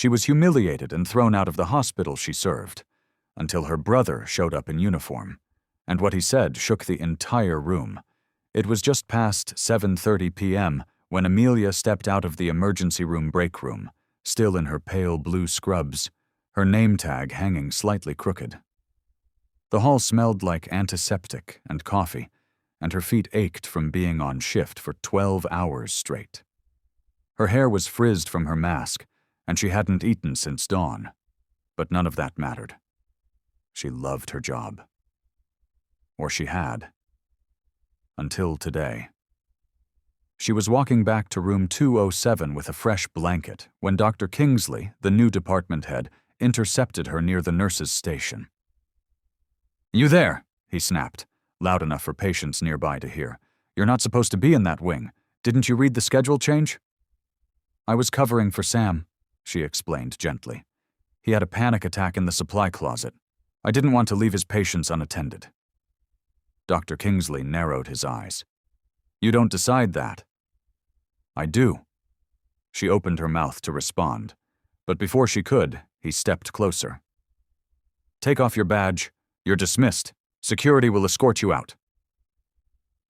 She was humiliated and thrown out of the hospital she served, until her brother showed up in uniform, and what he said shook the entire room. It was just past 7:30 p.m. when Amelia stepped out of the emergency room break room, still in her pale blue scrubs, her name tag hanging slightly crooked. The hall smelled like antiseptic and coffee, and her feet ached from being on shift for 12 hours straight. Her hair was frizzed from her mask, and she hadn't eaten since dawn. But none of that mattered. She loved her job. Or she had. Until today. She was walking back to room 207 with a fresh blanket when Dr. Kingsley, the new department head, intercepted her near the nurse's station. "You there," he snapped, loud enough for patients nearby to hear. "You're not supposed to be in that wing. Didn't you read the schedule change?" "I was covering for Sam," she explained gently. "He had a panic attack in the supply closet. I didn't want to leave his patients unattended." Dr. Kingsley narrowed his eyes. "You don't decide that." "I do." She opened her mouth to respond, but before she could, he stepped closer. "Take off your badge. You're dismissed. Security will escort you out."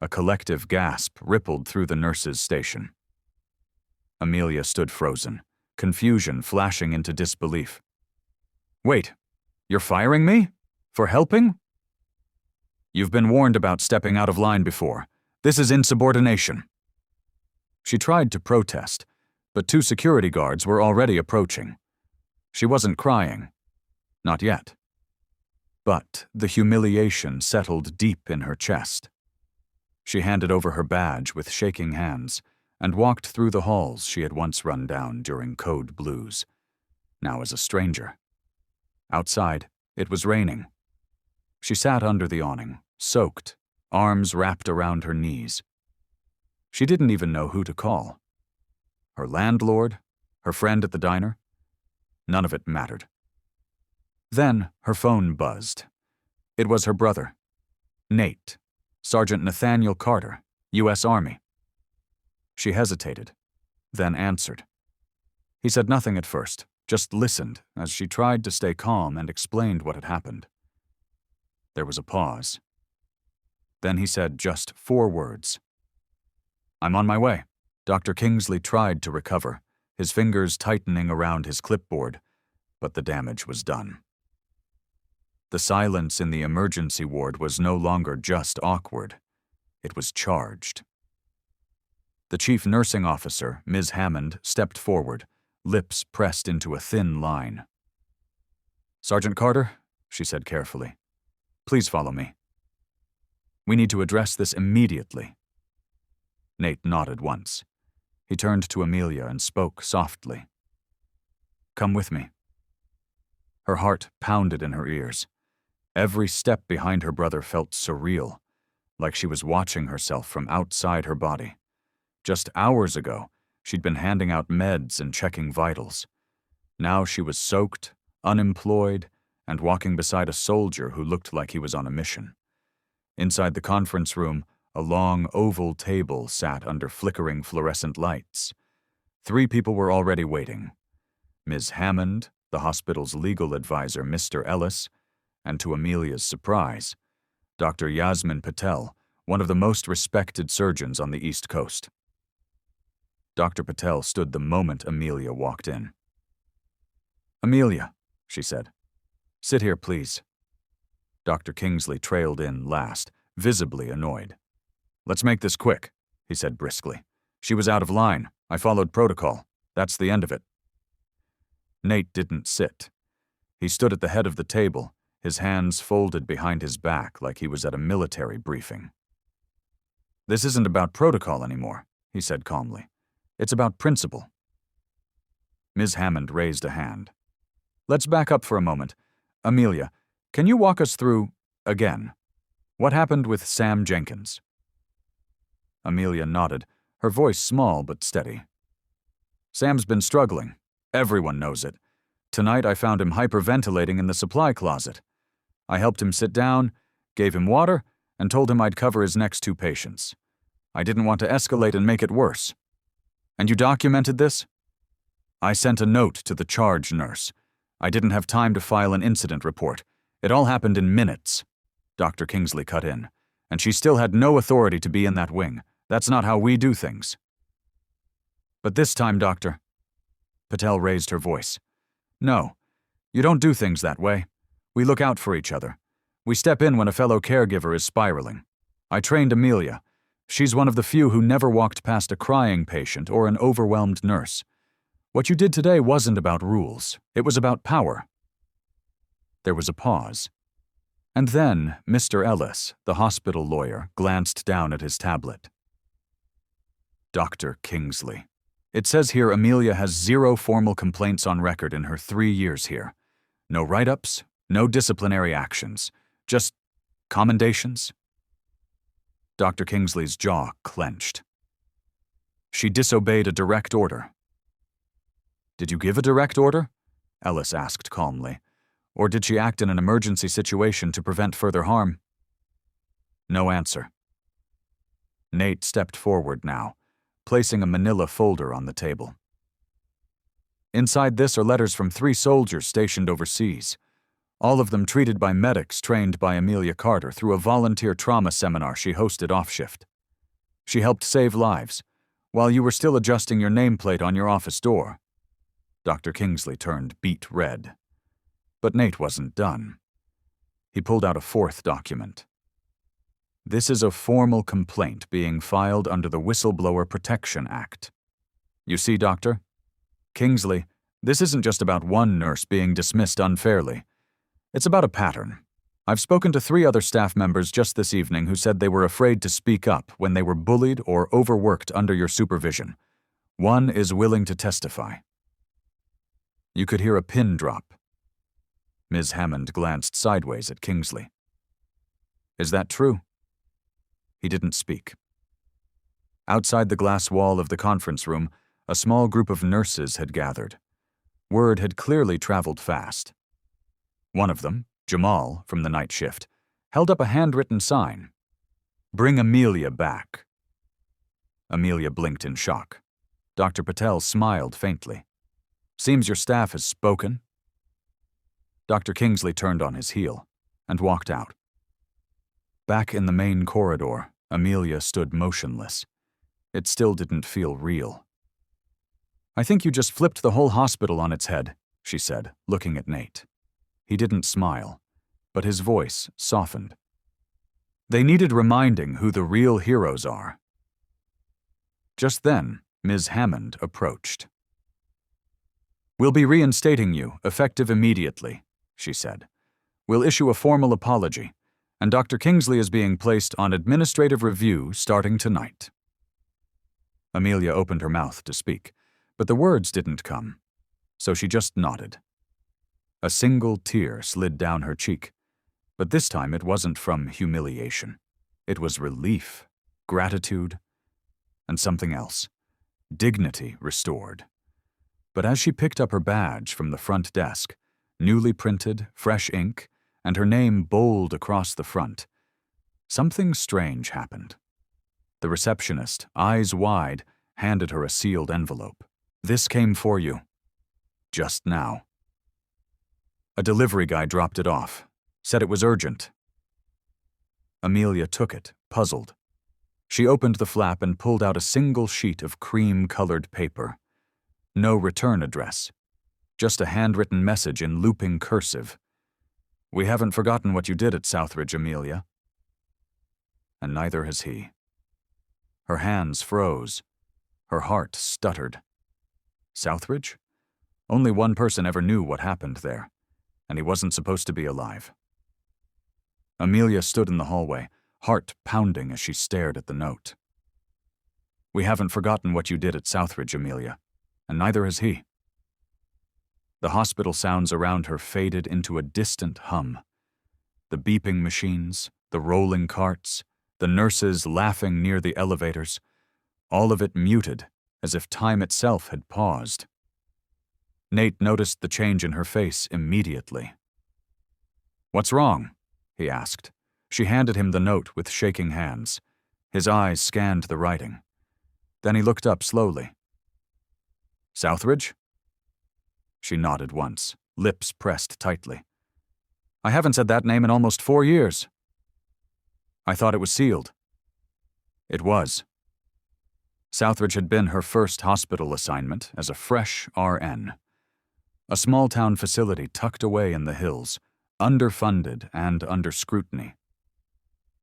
A collective gasp rippled through the nurse's station. Amelia stood frozen, confusion flashing into disbelief. "Wait, you're firing me? For helping?" "You've been warned about stepping out of line before. This is insubordination." She tried to protest, but 2 security guards were already approaching. She wasn't crying. Not yet. But the humiliation settled deep in her chest. She handed over her badge with shaking hands and walked through the halls she had once run down during Code Blues, now as a stranger. Outside, it was raining. She sat under the awning, soaked, arms wrapped around her knees. She didn't even know who to call. Her landlord? Her friend at the diner? None of it mattered. Then her phone buzzed. It was her brother, Nate, Sergeant Nathaniel Carter, U.S. Army. She hesitated, then answered. He said nothing at first, just listened as she tried to stay calm and explained what had happened. There was a pause. Then he said just 4 words. "I'm on my way." Dr. Kingsley tried to recover, his fingers tightening around his clipboard, but the damage was done. The silence in the emergency ward was no longer just awkward. It was charged. The chief nursing officer, Ms. Hammond, stepped forward, lips pressed into a thin line. "Sergeant Carter," she said carefully, "please follow me. We need to address this immediately." Nate nodded once. He turned to Amelia and spoke softly. "Come with me." Her heart pounded in her ears. Every step behind her brother felt surreal, like she was watching herself from outside her body. Just hours ago, she'd been handing out meds and checking vitals. Now she was soaked, unemployed, and walking beside a soldier who looked like he was on a mission. Inside the conference room, a long oval table sat under flickering fluorescent lights. 3 people were already waiting. Ms. Hammond, the hospital's legal advisor, Mr. Ellis, and to Amelia's surprise, Dr. Yasmin Patel, one of the most respected surgeons on the East Coast. Dr. Patel stood the moment Amelia walked in. "Amelia," she said, "sit here, please." Dr. Kingsley trailed in last, visibly annoyed. "Let's make this quick," he said briskly. "She was out of line. I followed protocol. That's the end of it." Nate didn't sit. He stood at the head of the table, his hands folded behind his back like he was at a military briefing. "This isn't about protocol anymore," he said calmly. "It's about principle." Ms. Hammond raised a hand. "Let's back up for a moment. Amelia, can you walk us through, again, what happened with Sam Jenkins?" Amelia nodded, her voice small but steady. "Sam's been struggling. Everyone knows it. Tonight I found him hyperventilating in the supply closet. I helped him sit down, gave him water, and told him I'd cover his next 2 patients. I didn't want to escalate and make it worse." "And you documented this?" I sent a note to the charge nurse. I didn't have time to file an incident report. It all happened in minutes. Dr. Kingsley cut in. And she still had no authority to be in that wing. That's not how we do things. But this time, Doctor. Patel raised her voice. No, you don't do things that way. We look out for each other. We step in when a fellow caregiver is spiraling. I trained Amelia. She's one of the few who never walked past a crying patient or an overwhelmed nurse. What you did today wasn't about rules. It was about power. There was a pause. And then Mr. Ellis, the hospital lawyer, glanced down at his tablet. Dr. Kingsley. It says here Amelia has 0 formal complaints on record in her 3 years here. No write-ups, no disciplinary actions, just commendations. Dr. Kingsley's jaw clenched. She disobeyed a direct order. Did you give a direct order? Ellis asked calmly. Or did she act in an emergency situation to prevent further harm? No answer. Nate stepped forward now, placing a manila folder on the table. Inside this are letters from 3 soldiers stationed overseas, all of them treated by medics trained by Amelia Carter through a volunteer trauma seminar she hosted off-shift. She helped save lives, while you were still adjusting your nameplate on your office door. Dr. Kingsley turned beet red. But Nate wasn't done. He pulled out a 4th document. This is a formal complaint being filed under the Whistleblower Protection Act. You see, Doctor? Kingsley, this isn't just about one nurse being dismissed unfairly. It's about a pattern. I've spoken to 3 other staff members just this evening who said they were afraid to speak up when they were bullied or overworked under your supervision. One is willing to testify. You could hear a pin drop. Ms. Hammond glanced sideways at Kingsley. Is that true? He didn't speak. Outside the glass wall of the conference room, a small group of nurses had gathered. Word had clearly traveled fast. One of them, Jamal, from the night shift, held up a handwritten sign. Bring Amelia back. Amelia blinked in shock. Dr. Patel smiled faintly. Seems your staff has spoken. Dr. Kingsley turned on his heel and walked out. Back in the main corridor, Amelia stood motionless. It still didn't feel real. I think you just flipped the whole hospital on its head, she said, looking at Nate. He didn't smile, but his voice softened. They needed reminding who the real heroes are. Just then, Ms. Hammond approached. We'll be reinstating you, effective immediately, she said. We'll issue a formal apology, and Dr. Kingsley is being placed on administrative review starting tonight. Amelia opened her mouth to speak, but the words didn't come, so she just nodded. A single tear slid down her cheek, but this time it wasn't from humiliation. It was relief, gratitude, and something else. Dignity restored. But as she picked up her badge from the front desk, newly printed, fresh ink, and her name bold across the front, something strange happened. The receptionist, eyes wide, handed her a sealed envelope. This came for you. Just now. A delivery guy dropped it off, said it was urgent. Amelia took it, puzzled. She opened the flap and pulled out a single sheet of cream-colored paper. No return address. Just a handwritten message in looping cursive. We haven't forgotten what you did at Southridge, Amelia. And neither has he. Her hands froze. Her heart stuttered. Southridge? Only one person ever knew what happened there, and he wasn't supposed to be alive. Amelia stood in the hallway, heart pounding as she stared at the note. We haven't forgotten what you did at Southridge, Amelia, and neither has he. The hospital sounds around her faded into a distant hum. The beeping machines, the rolling carts, the nurses laughing near the elevators, all of it muted, as if time itself had paused. Nate noticed the change in her face immediately. What's wrong? He asked. She handed him the note with shaking hands. His eyes scanned the writing. Then he looked up slowly. Southridge? She nodded once, lips pressed tightly. I haven't said that name in almost 4 years. I thought it was sealed. It was. Southridge had been her first hospital assignment as a fresh RN. A small-town facility tucked away in the hills, underfunded and under scrutiny.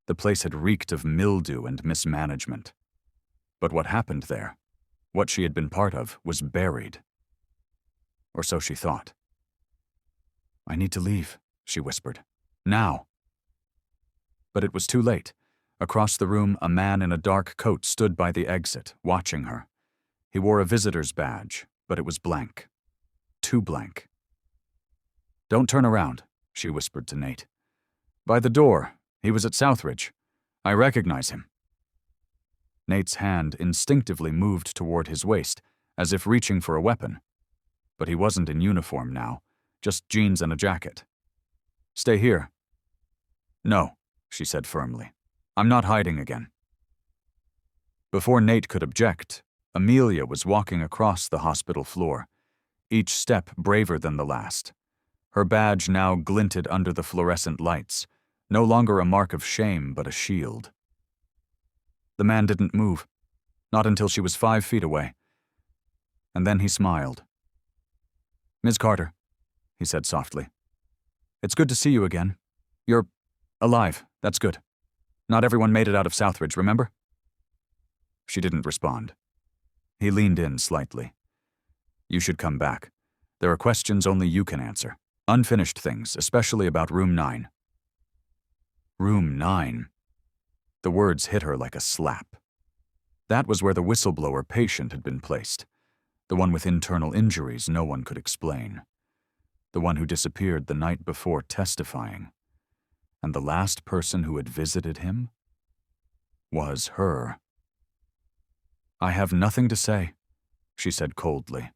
The place had reeked of mildew and mismanagement. But what happened there, what she had been part of, was buried. Or so she thought. I need to leave, she whispered. Now. But it was too late. Across the room, a man in a dark coat stood by the exit, watching her. He wore a visitor's badge, but it was blank. Too blank. Don't turn around, she whispered to Nate. By the door. He was at Southridge. I recognize him. Nate's hand instinctively moved toward his waist, as if reaching for a weapon. But he wasn't in uniform now, just jeans and a jacket. Stay here. No, she said firmly. I'm not hiding again. Before Nate could object, Amelia was walking across the hospital floor, each step braver than the last. Her badge now glinted under the fluorescent lights, no longer a mark of shame but a shield. The man didn't move, not until she was 5 feet away. And then he smiled. Ms. Carter, he said softly. It's good to see you again. You're alive, that's good. Not everyone made it out of Southridge, remember? She didn't respond. He leaned in slightly. You should come back. There are questions only you can answer. Unfinished things, especially about Room 9. Room 9. The words hit her like a slap. That was where the whistleblower patient had been placed. The one with internal injuries no one could explain. The one who disappeared the night before testifying. And the last person who had visited him was her. I have nothing to say, she said coldly.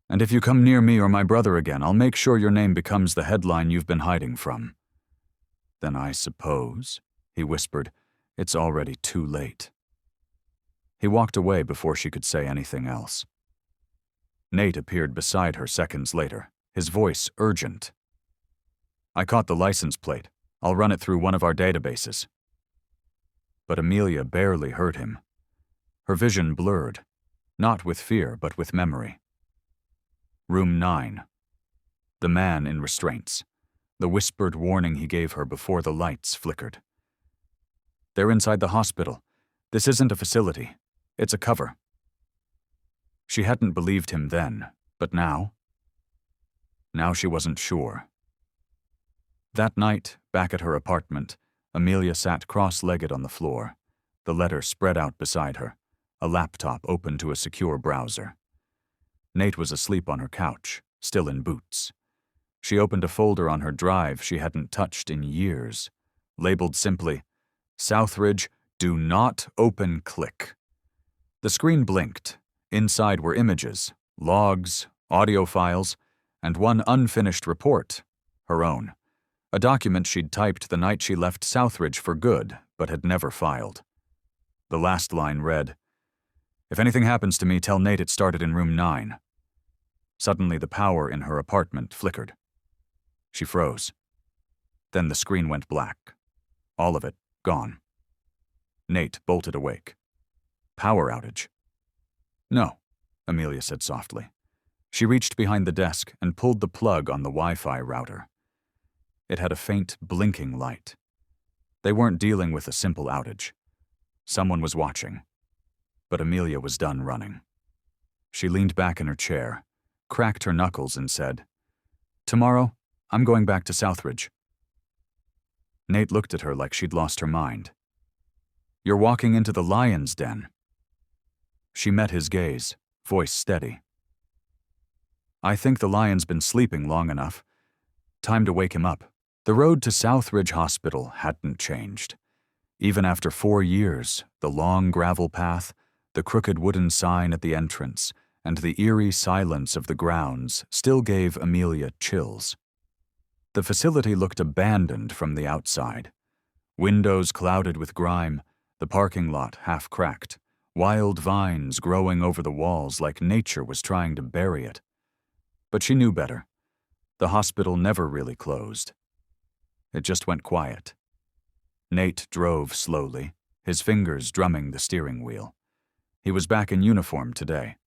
And if you come near me or my brother again, I'll make sure your name becomes the headline you've been hiding from. Then I suppose, he whispered, it's already too late. He walked away before she could say anything else. Nate appeared beside her seconds later, his voice urgent. I caught the license plate. I'll run it through one of our databases. But Amelia barely heard him. Her vision blurred, not with fear but with memory. Room 9. The man in restraints. The whispered warning he gave her before the lights flickered. They're inside the hospital. This isn't a facility. It's a cover. She hadn't believed him then, but now? Now she wasn't sure. That night, back at her apartment, Amelia sat cross-legged on the floor, the letter spread out beside her, a laptop open to a secure browser. Nate was asleep on her couch, still in boots. She opened a folder on her drive she hadn't touched in years, labeled simply, Southridge, do not open click. The screen blinked. Inside were images, logs, audio files, and one unfinished report, her own. A document she'd typed the night she left Southridge for good, but had never filed. The last line read, If anything happens to me, tell Nate it started in room 9. Suddenly the power in her apartment flickered. She froze. Then the screen went black. All of it gone. Nate bolted awake. Power outage. No, Amelia said softly. She reached behind the desk and pulled the plug on the Wi-Fi router. It had a faint, blinking light. They weren't dealing with a simple outage. Someone was watching. But Amelia was done running. She leaned back in her chair, cracked her knuckles and said, Tomorrow, I'm going back to Southridge. Nate looked at her like she'd lost her mind. You're walking into the lion's den. She met his gaze, voice steady. I think the lion's been sleeping long enough. Time to wake him up. The road to Southridge Hospital hadn't changed. Even after 4 years, the long gravel path, the crooked wooden sign at the entrance, and the eerie silence of the grounds still gave Amelia chills. The facility looked abandoned from the outside. Windows clouded with grime, the parking lot half-cracked, wild vines growing over the walls like nature was trying to bury it. But she knew better. The hospital never really closed. It just went quiet. Nate drove slowly, his fingers drumming the steering wheel. He was back in uniform today.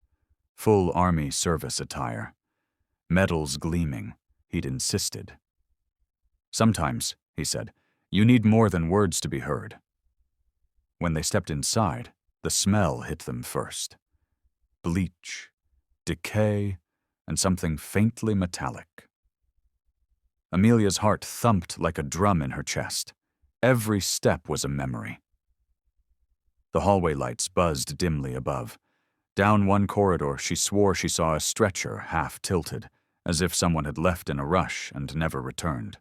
Full Army service attire. Medals gleaming, he'd insisted. Sometimes, he said, you need more than words to be heard. When they stepped inside, the smell hit them first. Bleach, decay, and something faintly metallic. Amelia's heart thumped like a drum in her chest. Every step was a memory. The hallway lights buzzed dimly above. Down one corridor, she swore she saw a stretcher half tilted, as if someone had left in a rush and never returned.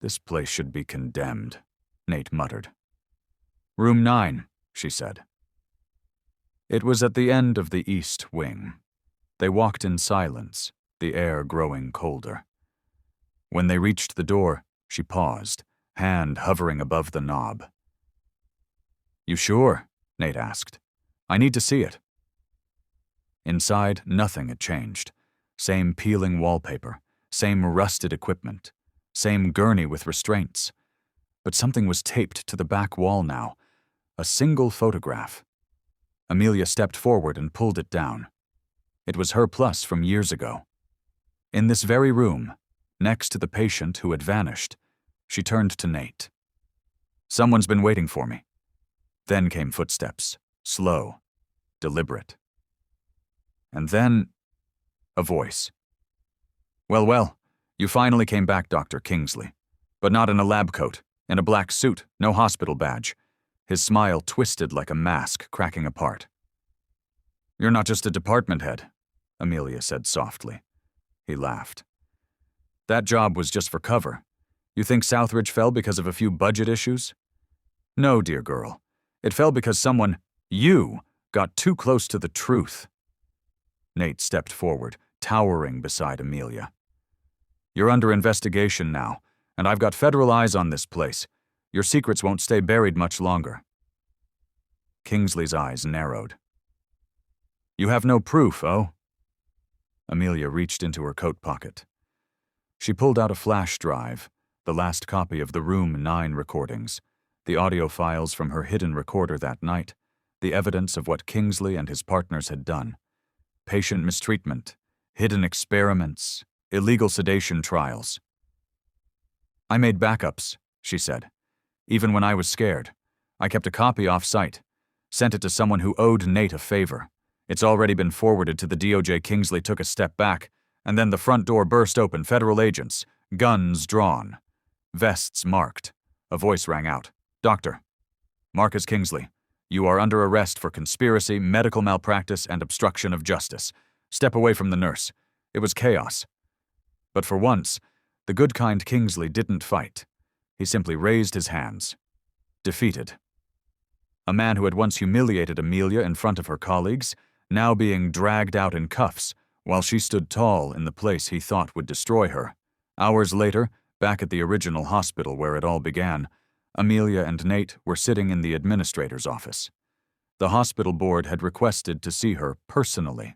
This place should be condemned, Nate muttered. Room 9, she said. It was at the end of the east wing. They walked in silence, the air growing colder. When they reached the door, she paused, hand hovering above the knob. You sure? Nate asked. I need to see it. Inside, nothing had changed. Same peeling wallpaper, same rusted equipment, same gurney with restraints. But something was taped to the back wall now. A single photograph. Amelia stepped forward and pulled it down. It was her plus from years ago. In this very room, next to the patient who had vanished, she turned to Nate. Someone's been waiting for me. Then came footsteps, slow, deliberate. And then, a voice. Well, you finally came back, Dr. Kingsley. But not in a lab coat, in a black suit, no hospital badge. His smile twisted like a mask cracking apart. You're not just a department head, Amelia said softly. He laughed. That job was just for cover. You think Southridge fell because of a few budget issues? No, dear girl. It fell because you, got too close to the truth. Nate stepped forward, towering beside Amelia. You're under investigation now, and I've got federal eyes on this place. Your secrets won't stay buried much longer. Kingsley's eyes narrowed. You have no proof, oh? Amelia reached into her coat pocket. She pulled out a flash drive, the last copy of the Room 9 recordings, the audio files from her hidden recorder that night, the evidence of what Kingsley and his partners had done. Patient mistreatment, hidden experiments, illegal sedation trials. I made backups, she said. Even when I was scared. I kept a copy off-site, sent it to someone who owed Nate a favor. It's already been forwarded to the DOJ. Kingsley took a step back, and then the front door burst open. Federal agents, guns drawn, vests marked. A voice rang out. Doctor, Marcus Kingsley, you are under arrest for conspiracy, medical malpractice, and obstruction of justice. Step away from the nurse. It was chaos. But for once, the good kind Kingsley didn't fight. He simply raised his hands. Defeated. A man who had once humiliated Amelia in front of her colleagues, now being dragged out in cuffs, while she stood tall in the place he thought would destroy her. Hours later, back at the original hospital where it all began, Amelia and Nate were sitting in the administrator's office. The hospital board had requested to see her personally.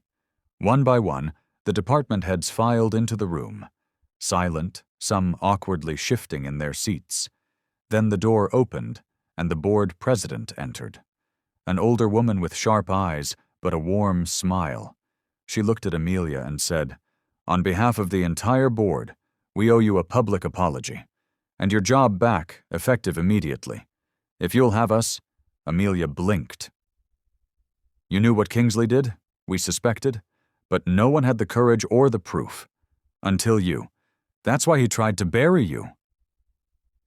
One by one, the department heads filed into the room, silent, some awkwardly shifting in their seats. Then the door opened, and the board president entered. An older woman with sharp eyes, but a warm smile. She looked at Amelia and said, On behalf of the entire board, we owe you a public apology. And your job back, effective immediately. If you'll have us, Amelia blinked. You knew what Kingsley did? We suspected. But no one had the courage or the proof. Until you. That's why he tried to bury you.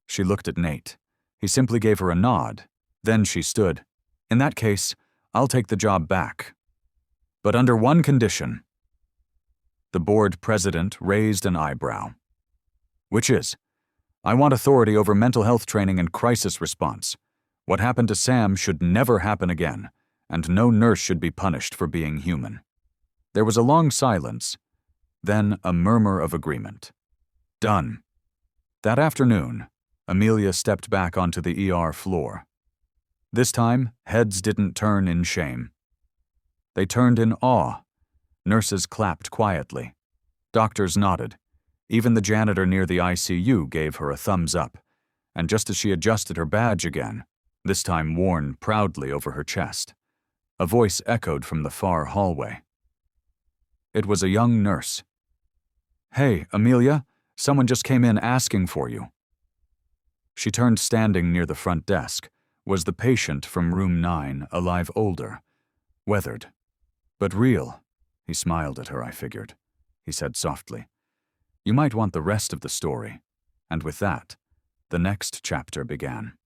She looked at Nate. He simply gave her a nod. Then she stood. In that case, I'll take the job back. But under one condition. The board president raised an eyebrow. Which is? I want authority over mental health training and crisis response. What happened to Sam should never happen again, and no nurse should be punished for being human. There was a long silence, then a murmur of agreement. Done. That afternoon, Amelia stepped back onto the ER floor. This time, heads didn't turn in shame. They turned in awe. Nurses clapped quietly. Doctors nodded. Even the janitor near the ICU gave her a thumbs up. And just as she adjusted her badge again, this time worn proudly over her chest, a voice echoed from the far hallway. It was a young nurse. "Hey, Amelia, someone just came in asking for you." She turned. Standing near the front desk was the patient from room 9, alive, older, weathered, but real. He smiled at her, I figured. He said softly, "You might want the rest of the story." And with that, the next chapter began.